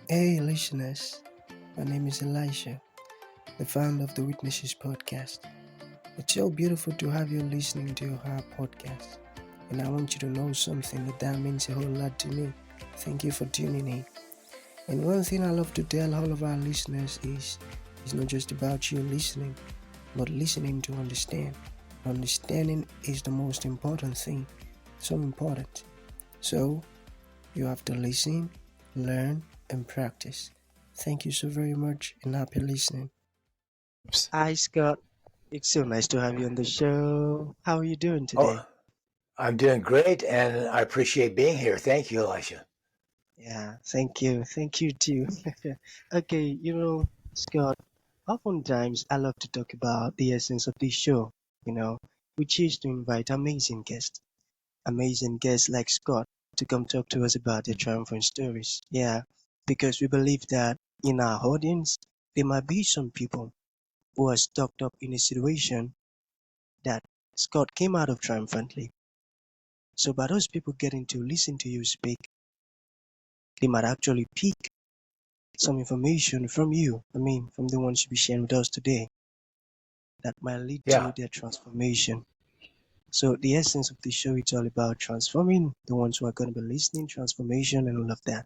Hey, listeners. My name is Elisha, the founder of the Witnesses podcast. It's so beautiful to have you listening to our podcast. And I want you to know something that means a whole lot to me. Thank you for tuning in. And one thing I love to tell all of our listeners is it's not just about you listening, but listening to understand. Understanding is the most important thing. So important. So, you have to listen, learn, and practice. Thank you so very much and happy listening. Hi, Scott. It's so nice to have you on the show. How are you doing today? Oh, I'm doing great, and I appreciate being here. Thank you, Elisha. Yeah, thank you. Thank you too. Okay, Scott, oftentimes I love to talk about the essence of this show, you know, which is to invite amazing guests like Scott to come talk to us about their triumphant stories. Yeah, because we believe that in our audience, there might be some people who are stuck up in a situation that Scott came out of triumphantly. So by those people getting to listen to you speak, they might actually pick some information from you. I mean, from the ones you be sharing with us today that might lead to Yeah. their transformation. So the essence of the show is all about transforming the ones who are going to be listening, transformation, and all of that.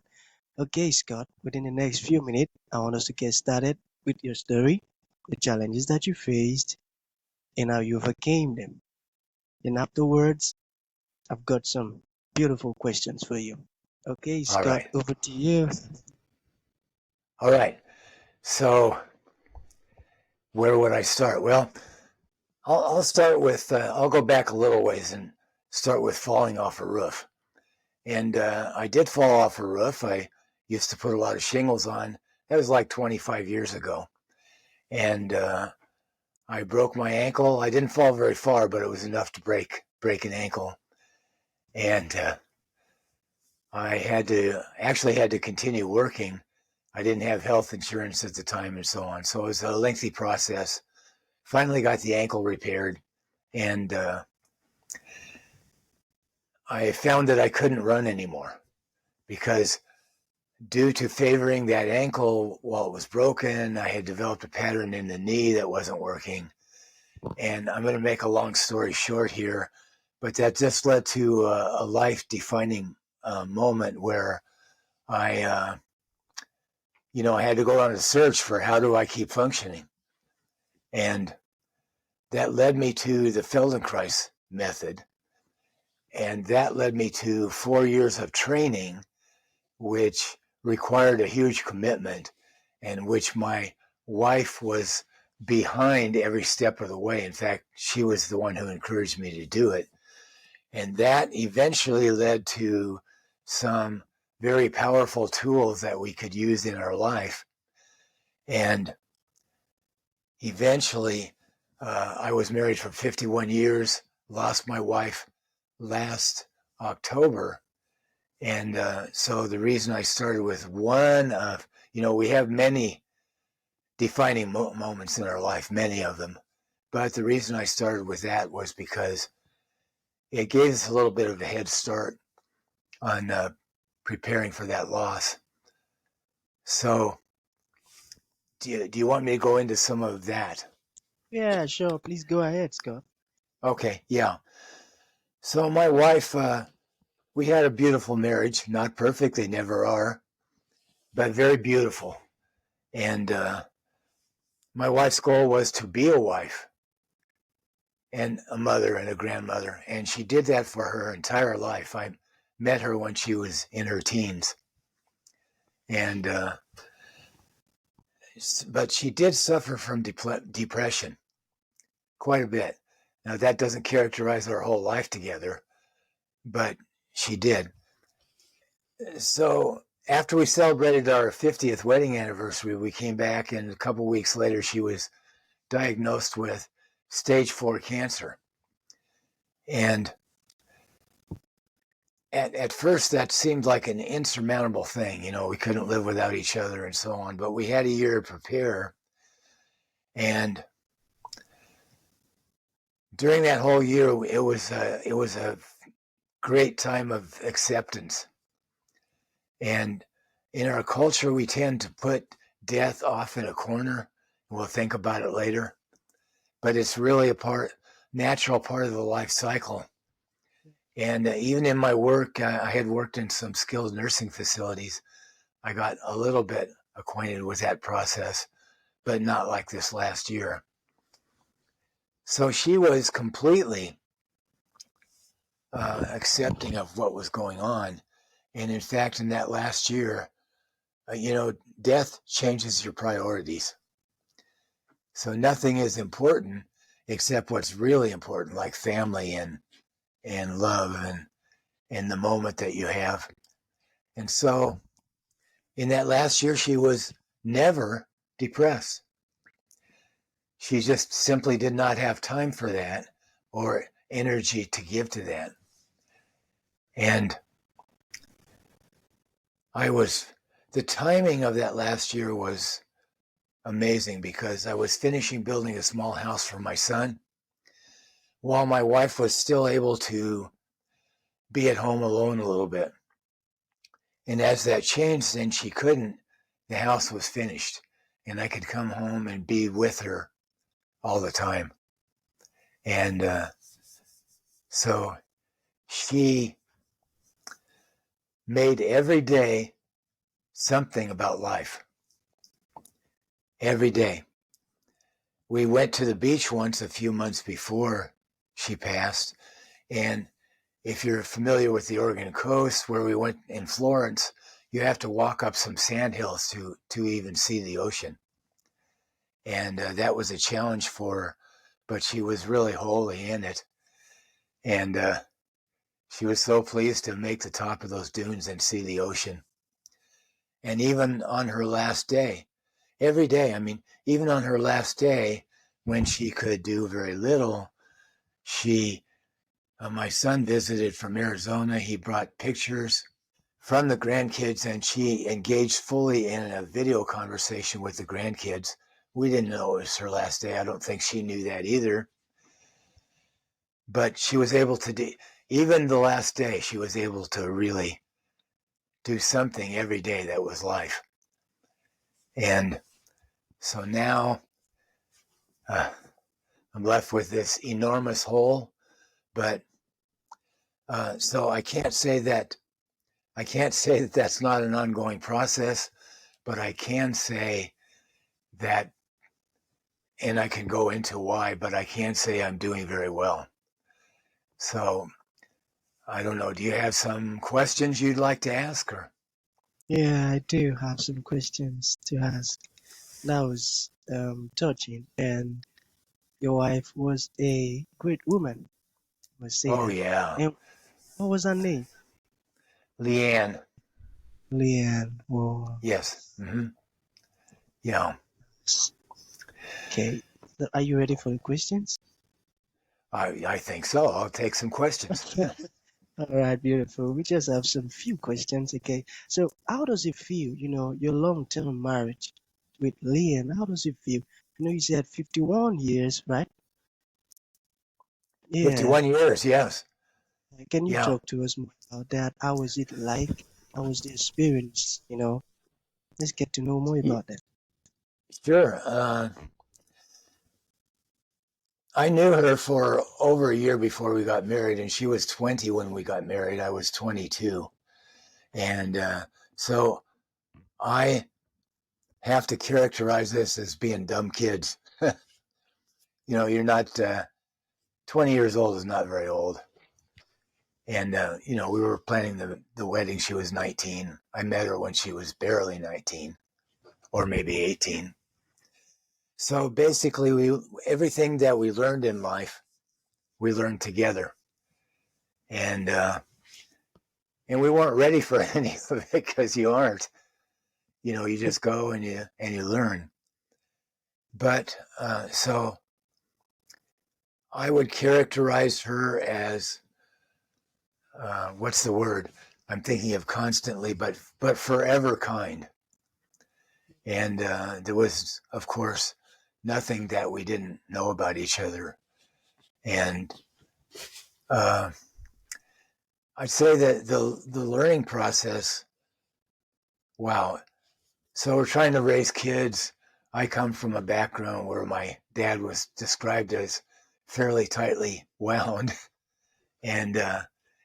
Okay, Scott, within the next few minutes, I want us to get started with your story, the challenges that you faced, and how you overcame them. And afterwards, I've got some beautiful questions for you. Okay, All Scott, right. over to you. All right. So, where would I start? Well, I'll start with, I'll go back a little ways and start with falling off a roof. And I did fall off a roof. I used to put a lot of shingles on. That was like 25 years ago. And I broke my ankle. I didn't fall very far, but it was enough to break an ankle. And I had to continue working. I didn't have health insurance at the time and so on. So it was a lengthy process. Finally got the ankle repaired, and I found that I couldn't run anymore because due to favoring that ankle while it was broken, I had developed a pattern in the knee that wasn't working. And I'm going to make a long story short here, but that just led to a life-defining moment where I I had to go on a search for how do I keep functioning. And that led me to the Feldenkrais method. And that led me to 4 years of training, which required a huge commitment and which my wife was behind every step of the way. In fact, she was the one who encouraged me to do it. And that eventually led to some very powerful tools that we could use in our life. And eventually, I was married for 51 years, lost my wife last October. And so the reason I started with one of, we have many defining moments in our life, many of them. But the reason I started with that was because it gave us a little bit of a head start on preparing for that loss. So, do you want me to go into some of that? Yeah, sure. Please go ahead, Scott. Okay, yeah. So my wife, we had a beautiful marriage. Not perfect, they never are, but very beautiful. And my wife's goal was to be a wife and a mother and a grandmother. And she did that for her entire life. I met her when she was in her teens. And, but she did suffer from depression quite a bit. Now, that doesn't characterize our whole life together, but she did. So after we celebrated our 50th wedding anniversary, we came back, and a couple weeks later, she was diagnosed with stage 4 cancer. And at first, that seemed like an insurmountable thing. We couldn't live without each other and so on. But we had a year to prepare. And during that whole year, it was a great time of acceptance. And in our culture, we tend to put death off in a corner. We'll think about it later, but it's really natural part of the life cycle. And even in my work, I had worked in some skilled nursing facilities. I got a little bit acquainted with that process, but not like this last year. So she was completely accepting of what was going on. And in fact, in that last year, death changes your priorities. So nothing is important except what's really important, like family and love and the moment that you have. And so in that last year, she was never depressed. She just simply did not have time for that or energy to give to that. And the timing of that last year was amazing because I was finishing building a small house for my son while my wife was still able to be at home alone a little bit. And as that changed, then she couldn't, the house was finished and I could come home and be with her all the time. And so she made every day something about life. Every day. We went to the beach once a few months before she passed. And if you're familiar with the Oregon coast, where we went in Florence, you have to walk up some sand hills to even see the ocean. And that was a challenge for her, but she was really wholly in it. And she was so pleased to make the top of those dunes and see the ocean. And even on her last day, every day, even on her last day, when she could do very little, my son visited from Arizona. He brought pictures from the grandkids, and she engaged fully in a video conversation with the grandkids. We didn't know it was her last day. I don't think she knew that either. But she was able to even the last day, she was able to really do something every day that was life. And so now I'm left with this enormous hole. But so I can't say that that's not an ongoing process, but I can say that, and I can go into why, but I can say I'm doing very well. So I don't know. Do you have some questions you'd like to ask? Or Yeah, I do have some questions to ask. That was touching, and your wife was a great woman. I must say oh that. yeah, And what was her name? Leanne. Leanne. Well, Yes. Yeah. okay. So are you ready for the questions? I think so. I'll take some questions. All right, beautiful. We just have some few questions, okay? So, how does it feel, your long-term marriage with Leanne? How does it feel? You said 51 years, right? Yeah. 51 years. Yes. Can you Yeah. talk to us more about that? How was it like? How was the experience? Let's get to know more about that. Sure. I knew her for over a year before we got married, and she was 20 when we got married. I was 22. And so I have to characterize this as being dumb kids. You're not 20 years old is not very old. And, we were planning the wedding. She was 19. I met her when she was barely 19 or maybe 18. So basically, everything that we learned in life, we learned together. And we weren't ready for any of it because you aren't. You just go and you learn. But so I would characterize her as what's the word? I'm thinking of constantly, but forever kind. And there was, of course, nothing that we didn't know about each other. And I'd say that the learning process wow. So we're trying to raise kids. I come from a background where my dad was described as fairly tightly wound, and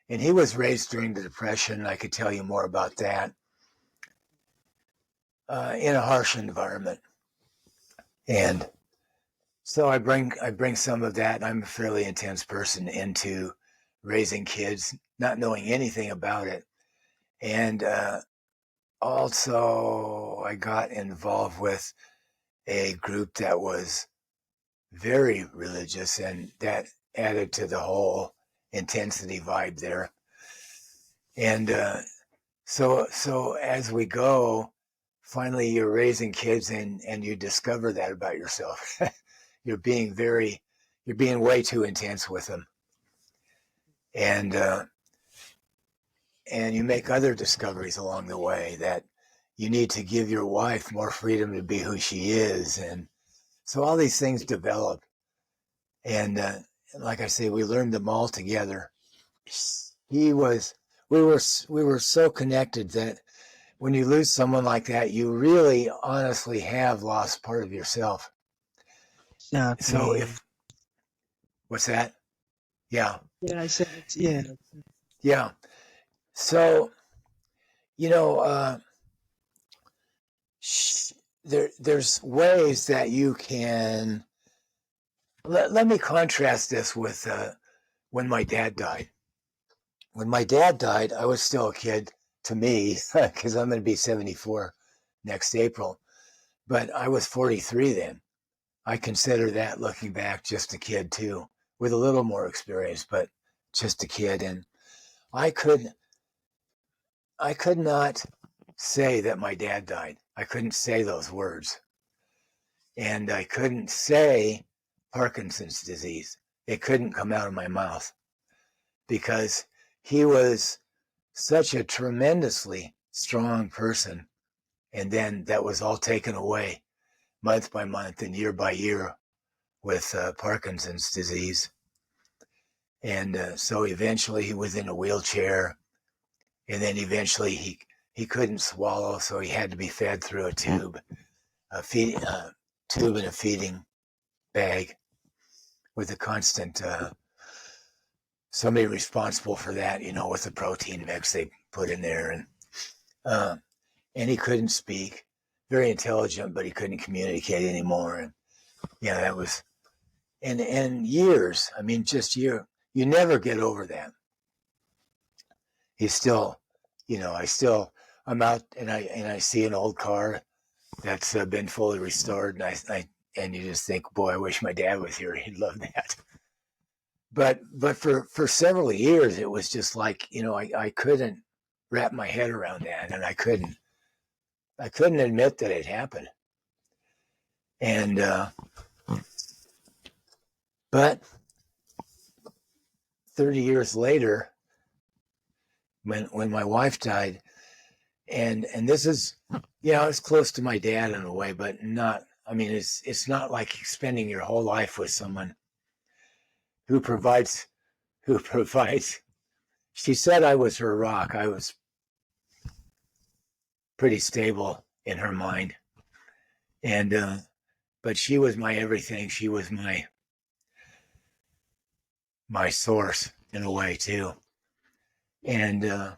he was raised during the Depression. I could tell you more about that. In a harsh environment, and so I bring some of that. I'm a fairly intense person into raising kids, not knowing anything about it, and also I got involved with a group that was very religious, and that added to the whole intensity vibe there. And so as we go, finally you're raising kids, and you discover that about yourself. you're being way too intense with them, and you make other discoveries along the way that you need to give your wife more freedom to be who she is, and so all these things develop, and like I say, we learned them all together. He was, we were so connected that when you lose someone like that, you really honestly have lost part of yourself. So Exactly. if, what's that? Yeah. Yeah, I said it's yeah. Yeah. So, you know, there's ways that you can, let me contrast this with when my dad died. When my dad died, I was still a kid to me, because I'm going to be 74 next April, but I was 43 then. I consider that, looking back, just a kid too, with a little more experience, but just a kid. And I could not say that my dad died. I couldn't say those words. And I couldn't say Parkinson's disease. It couldn't come out of my mouth because he was such a tremendously strong person. And then that was all taken away month by month and year by year with Parkinson's disease. And so eventually he was in a wheelchair, and then eventually he couldn't swallow, so he had to be fed through a tube, tube and a feeding bag with a constant somebody responsible for that, with the protein mix they put in there, and he couldn't speak. Very intelligent, but he couldn't communicate anymore. And yeah, that was and years. I mean, just year. You never get over that. He's still, I'm out and I see an old car that's been fully restored, and and you just think, boy, I wish my dad was here. He'd love that. But for several years, it was just like, I couldn't wrap my head around that, and I couldn't admit that it happened. And but 30 years later, when my wife died, and this is, it's close to my dad in a way, but not. I mean, it's not like spending your whole life with someone who provides who provides. She said I was her rock. I was pretty stable in her mind, and but she was my everything. She was my source in a way too. And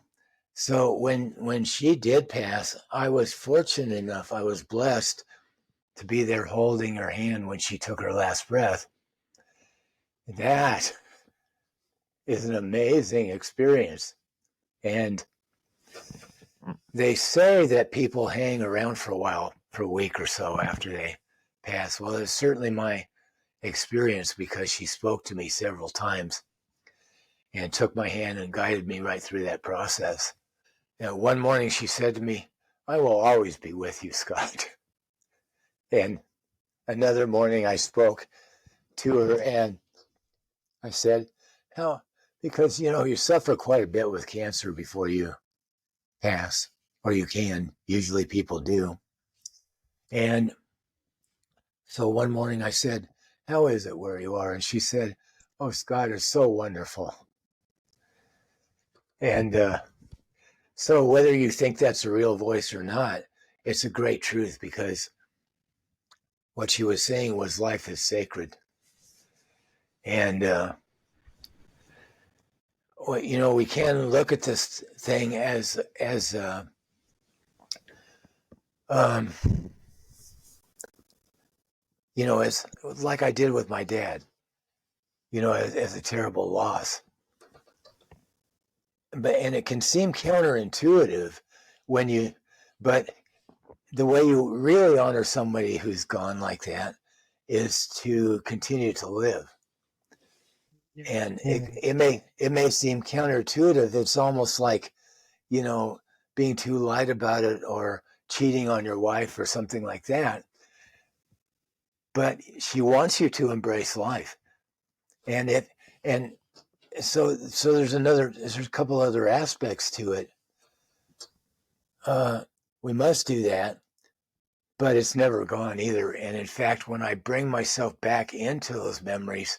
so when she did pass, I was fortunate enough. I was blessed to be there holding her hand when she took her last breath. That is an amazing experience. And they say that people hang around for a while, for a week or so after they pass. Well, it's certainly my experience because she spoke to me several times and took my hand and guided me right through that process. And one morning she said to me, "I will always be with you, Scott." And another morning I spoke to her and I said, "How?" Because, you suffer quite a bit with cancer before you pass, or you can. Usually people do. And so one morning I said, "How is it where you are?" And she said, "Oh, Scott, it's so wonderful." And So whether you think that's a real voice or not, it's a great truth, because what she was saying was life is sacred. And, we can look at this thing as um, as like I did with my dad, as a terrible loss. And it can seem counterintuitive but the way you really honor somebody who's gone like that is to continue to live. Yeah. And Yeah. it may seem counterintuitive. It's almost like, being too light about it, or cheating on your wife or something like that. But she wants you to embrace life. And so there's a couple other aspects to it. We must do that, but it's never gone either. And in fact, when I bring myself back into those memories,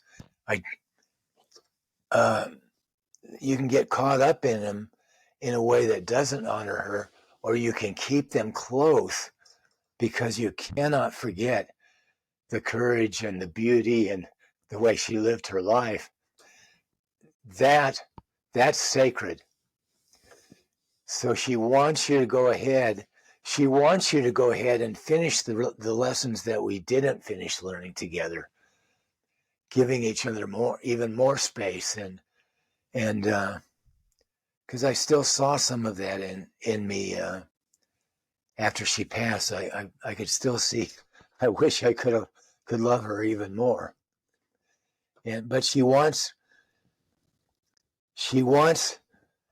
you can get caught up in them in a way that doesn't honor her, or you can keep them close because you cannot forget the courage and the beauty and the way she lived her life. That's sacred. So she wants you to go ahead. She wants you to go ahead and finish the lessons that we didn't finish learning together, giving each other even more space, and because I still saw some of that in me after she passed. I could still see. I wish I could love her even more. But she wants,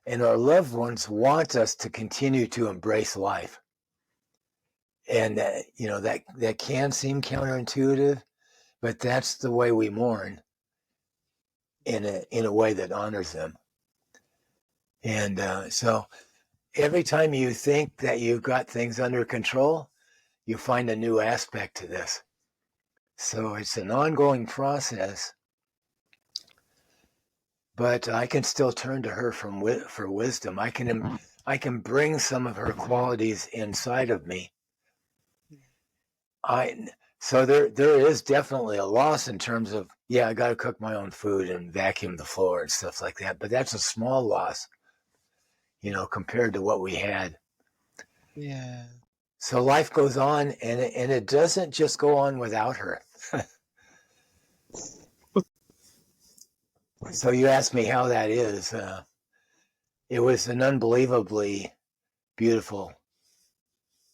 and our loved ones want us to continue to embrace life. And that can seem counterintuitive, but that's the way we mourn, in a way that honors them. And so every time you think that you've got things under control, you find a new aspect to this. So it's an ongoing process, but I can still turn to her for wisdom. I can bring some of her qualities inside of me. So there is definitely a loss in terms of, I got to cook my own food and vacuum the floor and stuff like that. But that's a small loss, compared to what we had. Yeah. So life goes on, and it doesn't just go on without her. So you asked me how that is. It was an unbelievably beautiful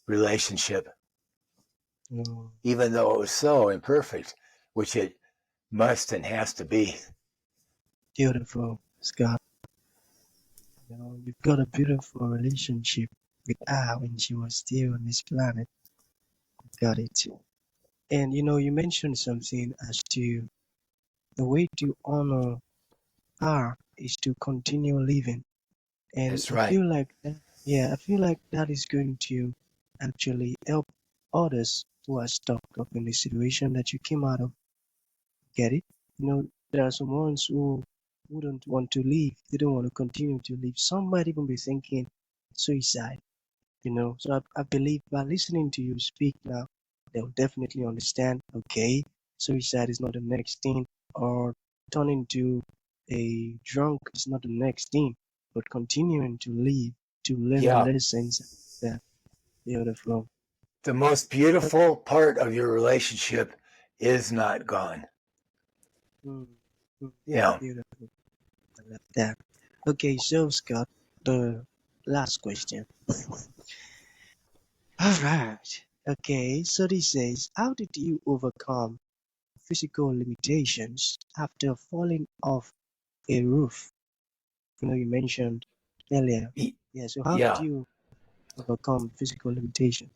relationship, No. even though it was so imperfect, which it must and has to be. Beautiful, Scott. You've got a beautiful relationship with her when she was still on this planet. Got it. And you mentioned something as to the way to honor her is to continue living. And That's I right. feel like that, yeah, I feel like that is going to actually help others who are stuck up in the situation that you came out of. Get it? There are some ones who wouldn't want to leave. They don't want to continue to live. Some might even be thinking suicide. So I believe by listening to you speak now, they'll definitely understand, okay, suicide is not the next thing, or turning to a drunk is not the next thing, but continuing to live, to learn the Yeah. lessons that beautiful. The most beautiful part of your relationship is not gone. Mm, mm, Yeah. beautiful. I love that. Okay, so Scott, the last question. All right. Okay, so this says, how did you overcome physical limitations after falling off a roof? You mentioned earlier. Yeah, so how did Yeah. you overcome physical limitations?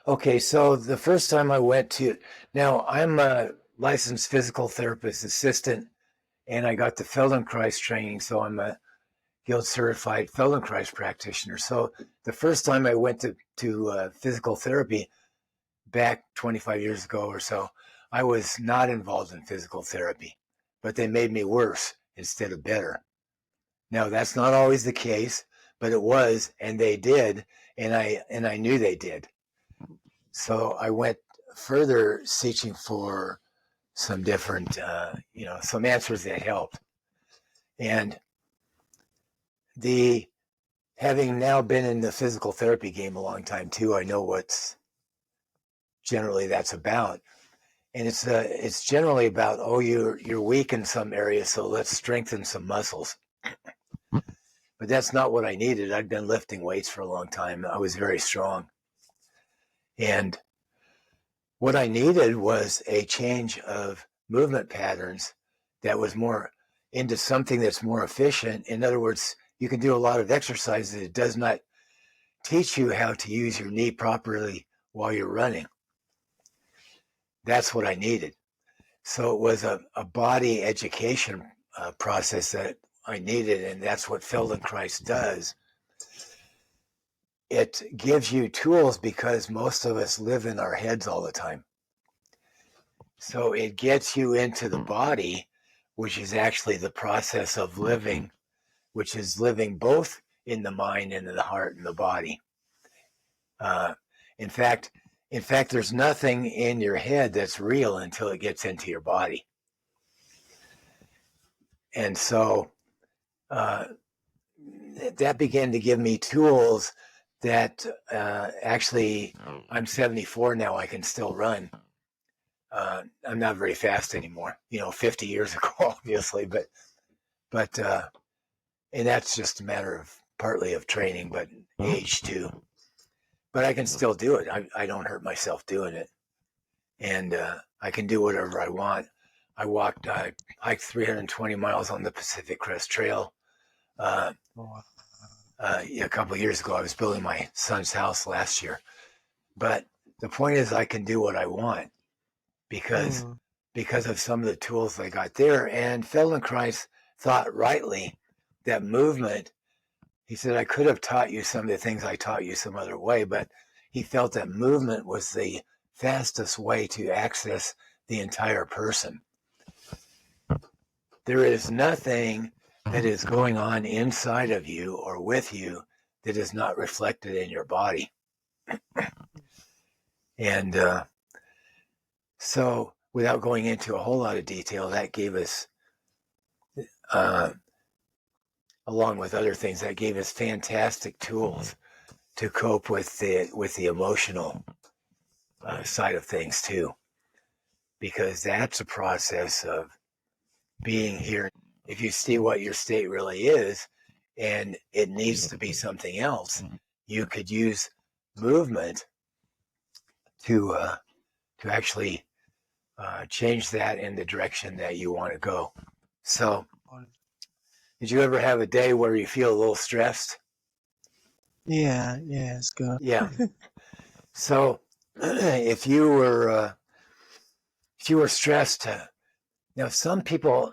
Okay, so the first time I went to, now I'm a licensed physical therapist assistant, and I got the Feldenkrais training, so I'm a guild certified Feldenkrais practitioner. So the first time I went to physical therapy back 25 years ago or so, I was not involved in physical therapy, but they made me worse instead of better. Now, that's not always the case, but it was, and they did, and I knew they did. So I went further searching for some different, some answers that helped. And having now been in the physical therapy game a long time too, I know what's generally that's about. And it's generally about, you're weak in some areas, so let's strengthen some muscles. But that's not what I needed. I'd been lifting weights for a long time. I was very strong. And what I needed was a change of movement patterns that was more into something that's more efficient. In other words, you can do a lot of exercises. It does not teach you how to use your knee properly while you're running. That's what I needed. So it was a body education process that I needed, and that's what Feldenkrais does. It gives you tools because most of us live in our heads all the time. So it gets you into the body, which is actually the process of living, which is living both in the mind and in the heart and the body. In fact, there's nothing in your head that's real until it gets into your body. And so that began to give me tools that actually, I'm 74 now, I can still run. I'm not very fast anymore, 50 years ago, obviously, but and that's just a matter of partly of training, but age too. But I can still do it. I don't hurt myself doing it. And I can do whatever I want. I hiked 320 miles on the Pacific Crest Trail. A couple of years ago, I was building my son's house last year. But the point is, I can do what I want because of some of the tools I got there. And Feldenkrais thought rightly that movement, he said, I could have taught you some of the things I taught you some other way, but he felt that movement was the fastest way to access the entire person. There is nothing that is going on inside of you or with you that is not reflected in your body. And so without going into a whole lot of detail, that gave us, along with other things, that gave us fantastic tools to cope with the emotional side of things too, because that's a process of being here. If you see what your state really is, and it needs to be something else, you could use movement to actually change that in the direction that you want to go. So, did you ever have a day where you feel a little stressed? Yeah, it's good. Yeah. So, if you were stressed, now some people,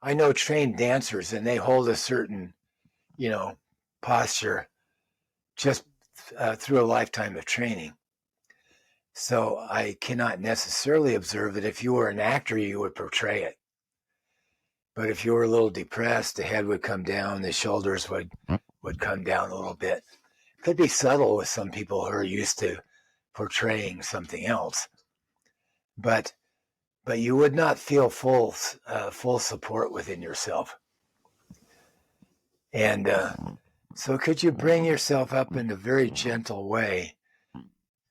I know trained dancers, and they hold a certain, posture just through a lifetime of training. So I cannot necessarily observe it. If you were an actor, you would portray it. But if you were a little depressed, the head would come down, the shoulders would come down a little bit. It could be subtle with some people who are used to portraying something else. But you would not feel full support within yourself. And so could you bring yourself up in a very gentle way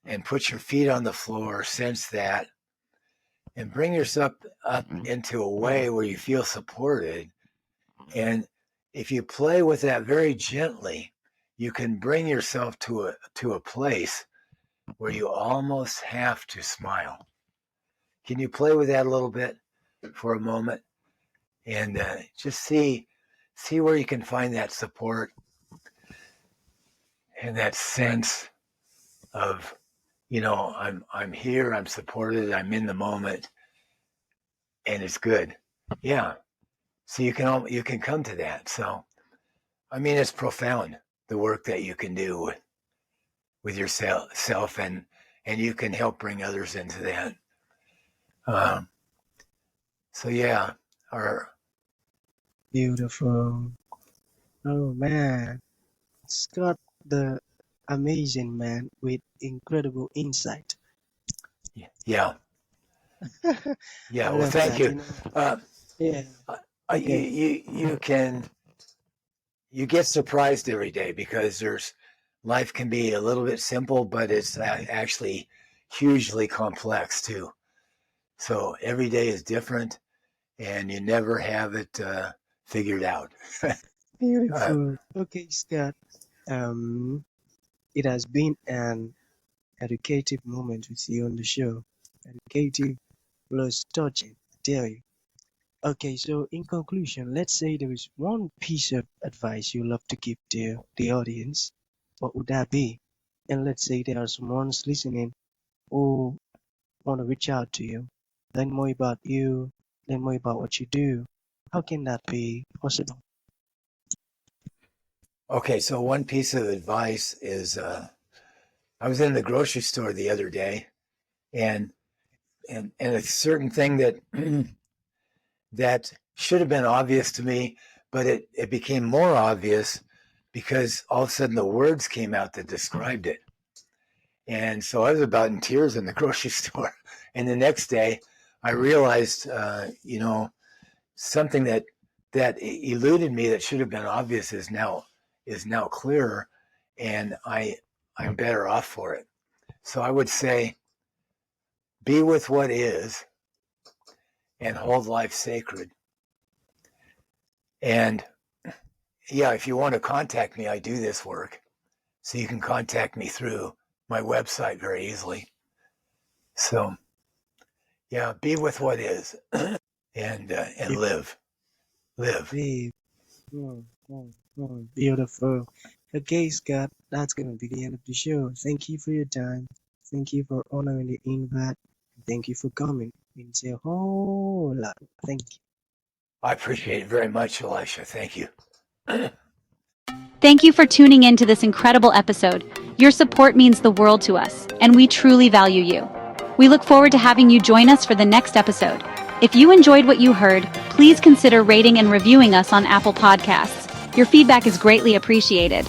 and put your feet on the floor, sense that, and bring yourself up into a way where you feel supported. And if you play with that very gently, you can bring yourself to a place where you almost have to smile. Can you play with that a little bit for a moment? And just see where you can find that support and that sense of, I'm here, I'm supported, I'm in the moment, and it's good. Yeah. So you can come to that. So, I mean, it's profound, the work that you can do with yourself, and you can help bring others into that. So yeah, Beautiful. Oh man. Scott, the amazing man with incredible insight. Yeah, I yeah. Well, love thank that, you. you know. Uh, Yeah. you, Okay. you can you get surprised every day because there's life can be a little bit simple, but it's actually hugely complex too. So every day is different, and you never have it figured out. uh, Beautiful. Okay, Scott. Um, it has been an educative moment with you on the show. Educative plus touching, I tell you. Okay, so in conclusion, let's say there is one piece of advice you love to give to the audience. What would that be? And let's say there are someone's listening who want to reach out to you, learn more about you, learn more about what you do. How can that be possible? okay, so one piece of advice is I was in the grocery store the other day, and and a certain thing that that should have been obvious to me, but it became more obvious because all of a sudden the words came out that described it. And so I was about in tears in the grocery store. And the next day, I realized, something that eluded me that should have been obvious is now clearer, and I'm better off for it. So I would say, be with what is, and hold life sacred. And yeah, if you want to contact me, I do this work. So you can contact me through my website very easily. So yeah, be with what is, and Be, live. be, beautiful. Okay, Scott, that's gonna be the end of the show. Thank you for your time. Thank you for honoring the invite. Thank you for coming. Means a whole lot. Thank you. I appreciate it very much, Elisha. Thank you. Thank you for tuning in to this incredible episode. Your support means the world to us, and we truly value you. We look forward to having you join us for the next episode. If you enjoyed what you heard, please consider rating and reviewing us on Apple Podcasts. Your feedback is greatly appreciated.